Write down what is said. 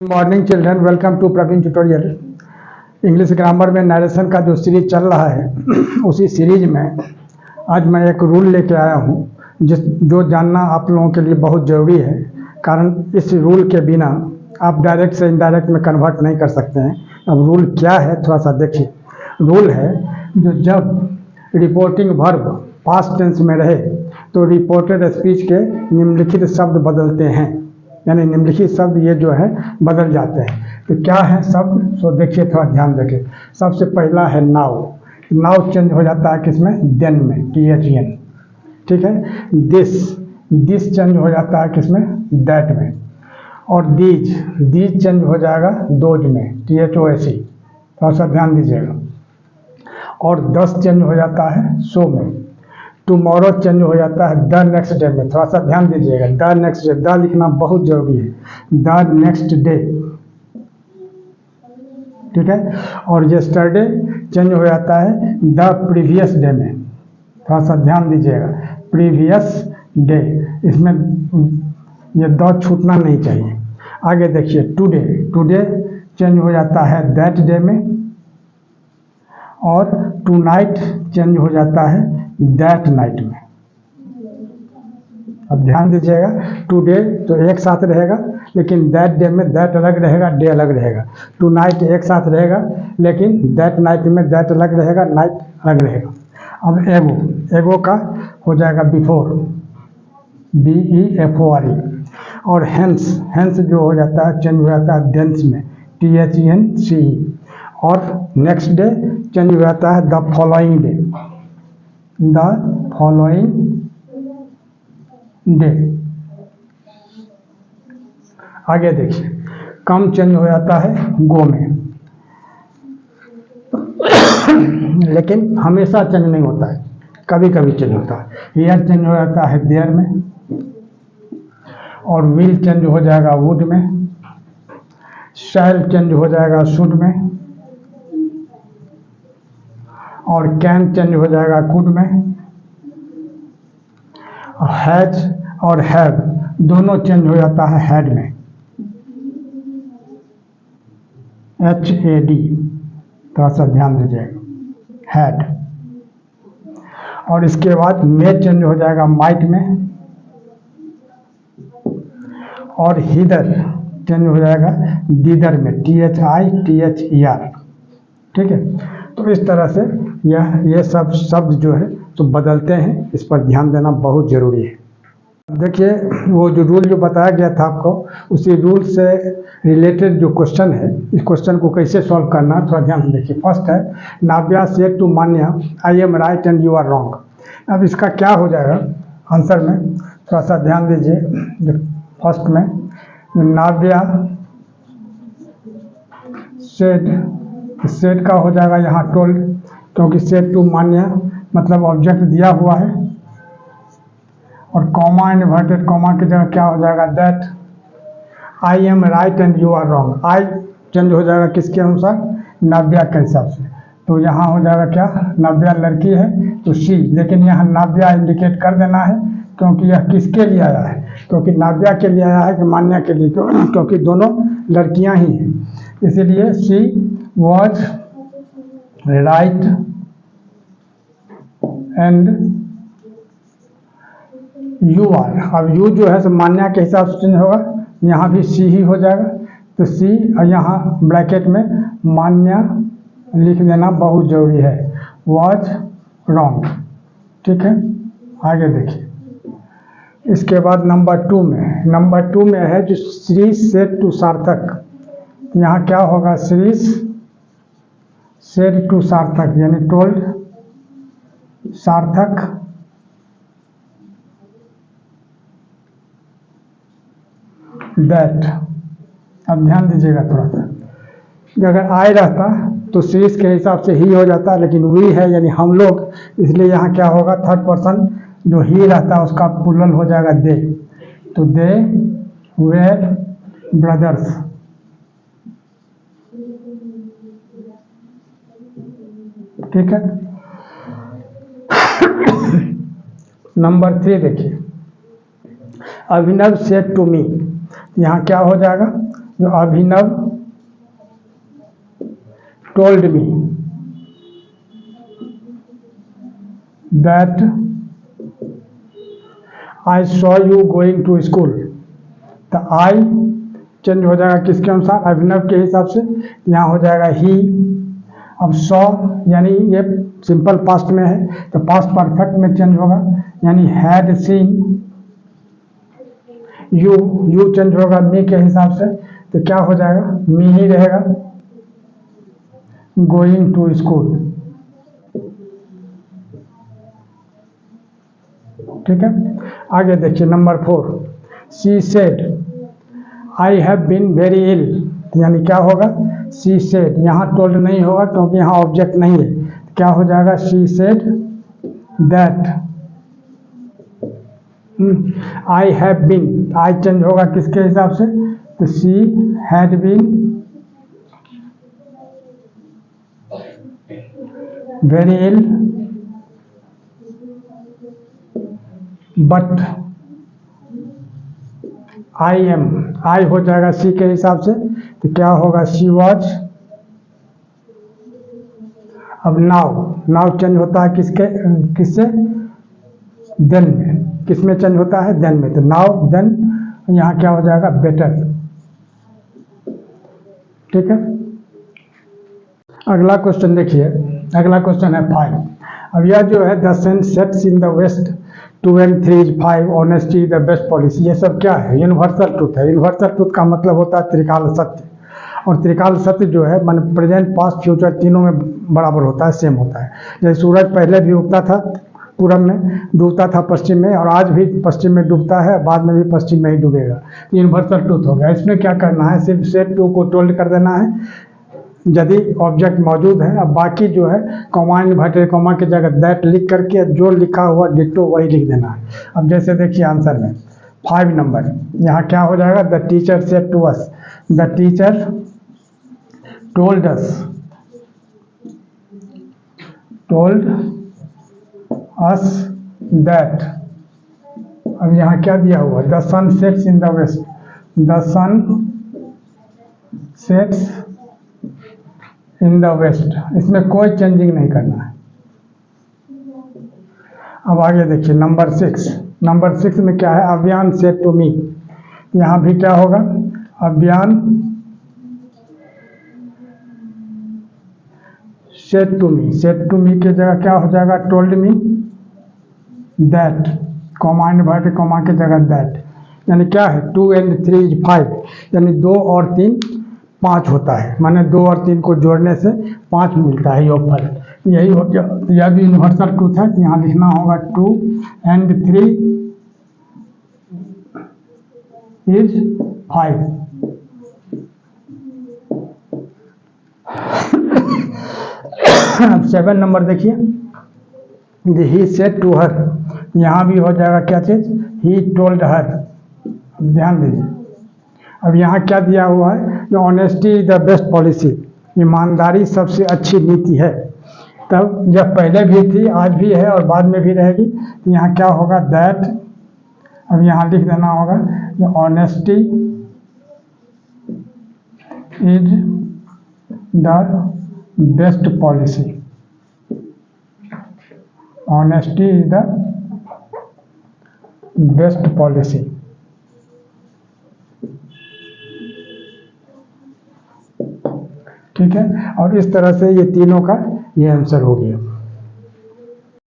Morning children, welcome to Praveen tutorial. English grammar में narration का जो सीरीज चल रहा है उसी सीरीज में आज मैं एक रूल लेके आया हूँ जो जानना आप लोगों के लिए बहुत ज़रूरी है। कारण इस रूल के बिना आप डायरेक्ट से इनडायरेक्ट में कन्वर्ट नहीं कर सकते हैं। अब रूल क्या है थोड़ा सा देखिए। रूल है जो जब रिपोर्टिंग वर्ब पास्ट टेंस में रहे तो रिपोर्टेड स्पीच के निम्नलिखित शब्द बदलते हैं, यानी निम्नलिखित शब्द ये जो है बदल जाते हैं। तो क्या है शब्द, सो देखिए थोड़ा ध्यान रखिए। सबसे पहला है नाउ। नाउ चेंज हो जाता है किसमें, देन में, THN, ठीक है। दिस चेंज हो जाता है किसमें, दैट में। और दीज चेंज हो जाएगा दोज में, THOSE, थोड़ा सा ध्यान दीजिएगा। और 10 चेंज हो जाता है सो में। टुमारो चेंज हो जाता है द नेक्स्ट डे में, थोड़ा सा ध्यान दीजिएगा। द नेक्स्ट डे, द लिखना बहुत जरूरी है। द नेक्स्ट डे, ठीक है। और यस्टरडे चेंज हो जाता है द प्रीवियस डे में, थोड़ा सा ध्यान दीजिएगा। प्रीवियस डे, इसमें ये द छूटना नहीं चाहिए। आगे देखिए, टुडे चेंज हो जाता है दैट डे में। और टू नाइट चेंज हो जाता है दैट नाइट में। अब ध्यान दीजिएगा, टुडे तो एक साथ रहेगा लेकिन दैट डे में दैट अलग रहेगा, डे अलग रहेगा। टू नाइट एक साथ रहेगा लेकिन दैट नाइट में दैट अलग रहेगा, नाइट अलग रहेगा। अब एगो का हो जाएगा बिफोर, BEFORE। और हेंस जो हो जाता है चेंज हो जाता है देंस में, THENCE। और नेक्स्ट डे चेंज हो जाता है the following day, the following day. आगे देखिए, कम चेंज हो जाता है गो में लेकिन हमेशा चेंज नहीं होता है, कभी कभी चेंज होता है। हियर चेंज हो जाता है देयर में। और विल चेंज हो जाएगा वुड में। शैल चेंज हो जाएगा शुड में। और कैन चेंज हो जाएगा कुड में। हैज और हैव दोनों चेंज हो जाता है हैड में, HAD, थोड़ा सा ध्यान दीजिएगा, हैड। और इसके बाद मे चेंज हो जाएगा माइट में। और हिदर चेंज हो जाएगा दीदर में, THITHER, ठीक है। तो इस तरह से ये सब शब्द जो है तो बदलते हैं, इस पर ध्यान देना बहुत ज़रूरी है। देखिए, वो जो रूल जो बताया गया था आपको, उसी रूल से रिलेटेड जो क्वेश्चन है, इस क्वेश्चन को कैसे सॉल्व करना है थोड़ा ध्यान से देखिए। फर्स्ट है, Navya said to Manya I am right and you are wrong. अब इसका क्या हो जाएगा आंसर में, थोड़ा सा ध्यान दीजिए। फर्स्ट में नाव्या सेड का हो जाएगा यहाँ टोल्ड, क्योंकि सेड टू मान्या मतलब ऑब्जेक्ट दिया हुआ है। और कॉमा इन्वर्टेड कॉमा की जगह क्या हो जाएगा, that I am right and you are wrong. I change हो जाएगा किसके अनुसार, नाव्या के हिसाब से। तो यहाँ हो जाएगा क्या, नाव्या लड़की है तो शी, लेकिन यहाँ नाव्या इंडिकेट कर देना है क्योंकि यह किसके लिए आया है, क्योंकि नाव्या के लिए आया है कि मान्या के लिए, क्योंकि दोनों लड़कियां ही हैं, इसीलिए she was right and you are. अब यू जो है तो मान्या के हिसाब से चेंज होगा, यहाँ भी सी ही हो जाएगा। तो सी और यहाँ ब्रैकेट में मान्या लिख देना बहुत जरूरी है, वॉज रॉन्ग, ठीक है। आगे देखिए, इसके बाद नंबर 2 में है जो श्री सेड टू सार्थक। यहाँ क्या होगा, श्री सेड टू सार्थक यानी टोल्ड सार्थक दैट। अब ध्यान दीजिएगा थोड़ा सा, अगर आई रहता तो सीरीज के हिसाब से ही हो जाता, लेकिन वी है यानी हम लोग, इसलिए यहाँ क्या होगा, थर्ड पर्सन जो ही रहता है उसका प्लूरल हो जाएगा दे। तो दे वेर ब्रदर्स, ठीक है। नंबर 3 देखिए, अभिनव सेड टू मी। यहाँ क्या हो जाएगा, जो Abhinav told me that I saw you going to school. तो आई चेंज हो जाएगा किसके अनुसार, अभिनव के हिसाब से, यहाँ हो जाएगा ही। अब सॉ यानी ये सिंपल पास्ट में है तो पास्ट परफेक्ट में चेंज होगा, यानी हैड सीन। यू चेंज होगा मी के हिसाब से, तो क्या हो जाएगा, मी ही रहेगा, गोइंग टू स्कूल। ठीक है, आगे देखिए number 4, she said I have been very ill, यानी क्या होगा, शी सेड। यहाँ टोल्ड नहीं होगा क्योंकि यहाँ ऑब्जेक्ट नहीं है, क्या हो जाएगा, she said that I have been. I change होगा किसके हिसाब से, तो she had been very ill but I am. I हो जाएगा सी के हिसाब से, तो क्या होगा, शी वॉज। अब नाउ चेंज होता है किससे, देन में। किस में चेंज होता है, देन में। तो नाउ देन, यहाँ क्या हो जाएगा, बेटर। ठीक है, अगला क्वेश्चन देखिए, अगला क्वेश्चन है 5। अब यह जो है the sun sets in the west 2 and 3 is 5, honesty the best policy, ये सब क्या है, यूनिवर्सल ट्रूथ है। यूनिवर्सल ट्रूथ का मतलब होता है त्रिकाल सत्य, और त्रिकाल सत्य जो है मान प्रेजेंट पास्ट फ्यूचर तीनों में बराबर होता है, सेम होता है। जैसे सूरज पहले भी उगता था पूरब में, डूबता था पश्चिम में, और आज भी पश्चिम में डूबता है, बाद में भी पश्चिम में ही डूबेगा। यूनिवर्सल ट्रूथ हो गया। इसमें क्या करना है, सिर्फ सेट टू को टोल्ड कर देना है यदि ऑब्जेक्ट मौजूद है। अब बाकी जो है कॉमा इन्वर्टेड कॉमा की जगह दैट लिख करके जो लिखा हुआ डिट्टो वही लिख देना है। अब जैसे देखिए आंसर में 5 नंबर, यहाँ क्या हो जाएगा, the teacher said to us, the teacher told us that. अब यहाँ क्या दिया हुआ, the sun sets in the west, the sun sets in the west. इसमें कोई चेंजिंग नहीं करना है। अब आगे देखिए नंबर 6। नंबर 6 में क्या है, अभियान सेड टू मी। यहाँ भी क्या होगा, Abhiyan said to me. Said to me की जगह क्या हो जाएगा, told me that, comma inverted comma की जगह दैट। यानी क्या है, 2 and 3 is 5, यानी 2 और 3 5 होता है, माने 2 और 3 को जोड़ने से 5 मिलता है योगफल। यही हो गया, यह भी यूनिवर्सल ट्रूथ है। यहाँ लिखना होगा 2 and 3 is 5। अब 7 नंबर देखिए, ही सेड टू हर। यहाँ भी हो जाएगा क्या चीज, ही टोल्ड हर। ध्यान दीजिए, अब यहाँ क्या दिया हुआ है, जो honesty is the best policy, ईमानदारी सबसे अच्छी नीति है। तब जब पहले भी थी, आज भी है और बाद में भी रहेगी। तो यहाँ क्या होगा, दैट। अब यहाँ लिख देना होगा, जो honesty is the best policy, honesty is the best policy. ठीक है, और इस तरह से ये तीनों का ये आंसर हो गया।